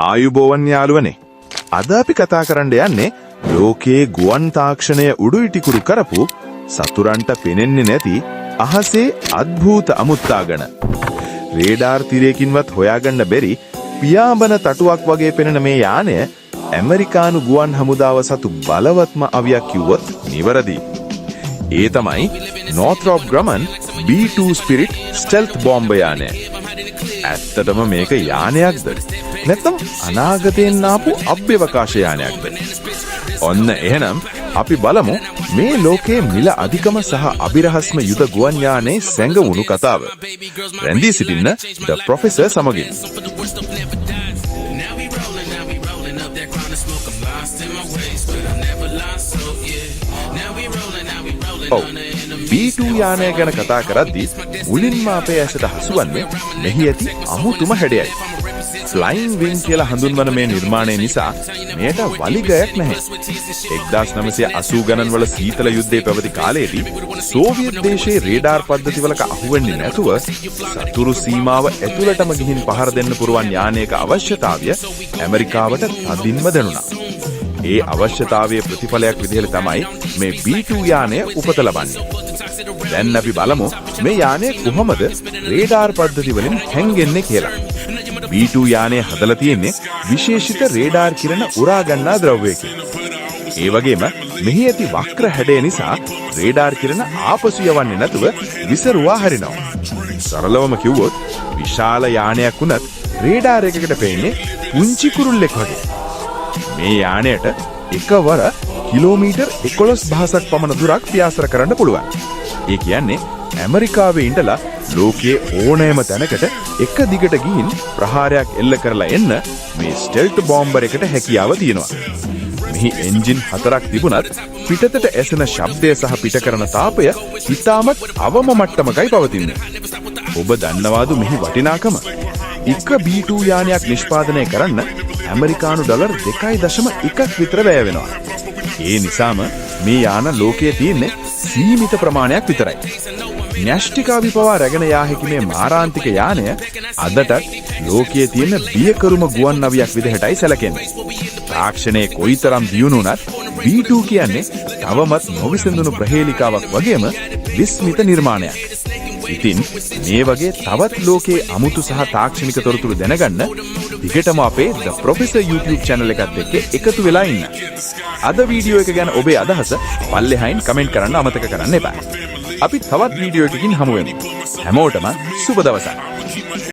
ආයුබෝවන් යාළුවනේ. අද අපි කතා කරන්න යන්නේ ලෝකයේ ගුවන් තාක්ෂණය උඩු ඉටිකුරු කරපු සතුරන්ට පෙනෙන්නේ නැති අහසේ අద్භූත අමුත්තා ගැන. රේඩාර් තිරයකින්වත් හොයාගන්න බැරි පියාඹන තටුවක් වගේ පෙනෙන මේ යානය ඇමරිකානු ගුවන් හමුදාව සතු බලවත්ම අවියක් කිව්වොත් නිවැරදි. ඒ තමයි Northrop Grumman B-2 Spirit ස්ටෙල්ත් බෝම්බ යානය. ඇත්තටම මේක යානයක්ද? නැත්නම් අනාගතයෙන් ආපු අභ්‍යවකාශ යානයක්ද? ඔන්න එහෙනම් අපි බලමු මේ ලෝකයේ මිල අධිකම සහ අභිරහස්ම යුද ගුවන් යානයේ සැඟවුණු කතාව. රැඳී සිටින්න The Professor සමගින්. ඔව්, B-2 යානය ගැන කතා කරද්දී මුලින්ම අපේ ඇසට හසුවන්නේ මෙහි ඇති අමුතුම හැඩයයි. ෆ්ලයින් වින් කියලා හඳුන්වන මේ නිර්මාණය නිසා මෙයට වලිගයක් නැහැ. 1980 ගණන් වල සීතල යුද්ධයේ පැවති කාලයේදී සෝවියට් දේශයේ රේඩාර් පද්ධතිවලක අහුවෙන්නේ නැතුව සතුරු සීමාව ඇතුළටම ගිහින් පහර දෙන්න පුරුවන් යානයක අවශ්‍යතාවය ඇමරිකාවට තදින්ම දැනුණා. ඒ අවශ්‍යතාවයේ ප්‍රතිඵලයක් විදිහට තමයි මේ B-2 යානය උපත ලබන්නේ. දැන් අපි බලමු මේ යානය කොහොමද රේඩාර් පද්ධති වලින් හැංගෙන්නේ කියලා. B-2 යානය හදලා තියෙන්නේ විශේෂිත රේඩාර් කිරණ උරා ගන්නා ද්‍රව්‍යයකින්. ඒ වගේම මෙහි ඇති වක්‍ර හැඩය නිසා රේඩාර් කිරණ ආපසු යවන්නේ නැතුව විසරුවා හරිනවා. සරලවම කිව්වොත් විශාල යානයක් වුණත් රේඩාර් එකකට පෙන්නේ පුංචි කුරුල්ලෙක් වගේ. මේ යානයට එකවර කිලෝමීටර් 11,000ක් පමණ දුරක් පියාසර කරන්න පුළුවන්. ඒ කියන්නේ ඇමරිකාවේ ඉඳලා ලෝකයේ ඕනෑම තැනකට එක දිගට ගිහින් ප්‍රහාරයක් එල්ල කරලා එන්න මේ ස්ටෙල්ත් බෝම්බර් එකට හැකියාව තියෙනවා. මෙහි එන්ජින් 4ක් තිබුණත් පිටතට ඇසෙන ශබ්දය සහ පිට කරන තාපය ඉතාමත් අවම මට්ටමකයි පවතින්නේ. ඔබ දන්නවාද මෙහි වටිනාකම? එක B-2 යානයක් නිෂ්පාදනය කරන්න ඇමරිකානු ඩොලර් 2.1ක් විතර වැය වෙනවා. ඒ නිසාම මේ යාන ලෝකයේ තියෙන්නේ සීමිත ප්‍රමාණයක් විතරයි. න්‍යෂ්ටිකාවි පවා රැගෙන යා හැකි මේ මාරාන්තික යානය අදටත් ලෝකයේ තියෙන බියකරුම ගුවන් නවියක් විදිහටයි සැලකෙන්නේ. තාක්ෂණයේ කොයිතරම් දියුණු වුණත් B-2 කියන්නේ තවමත් නොවිසඳුණු ප්‍රහේලිකාවක් වගේම විස්මිත නිර්මාණයක්. ඉතින් මේ වගේ තවත් ලෝකයේ අමුතු සහ තාක්ෂණික තොරතුරු දැනගන්න දිගටම අපේ The Professor YouTube channel එකත් එක්ක එකතු වෙලා ඉන්න. අද වීඩියෝ එක ගැන ඔබේ අදහස පල්ලෙහායින් කමෙන්ට් කරන්න අමතක කරන්න එපා. අපි තවත් වීඩියෝ එකකින් හමු වෙමු. හැමෝටම සුබ දවසක්.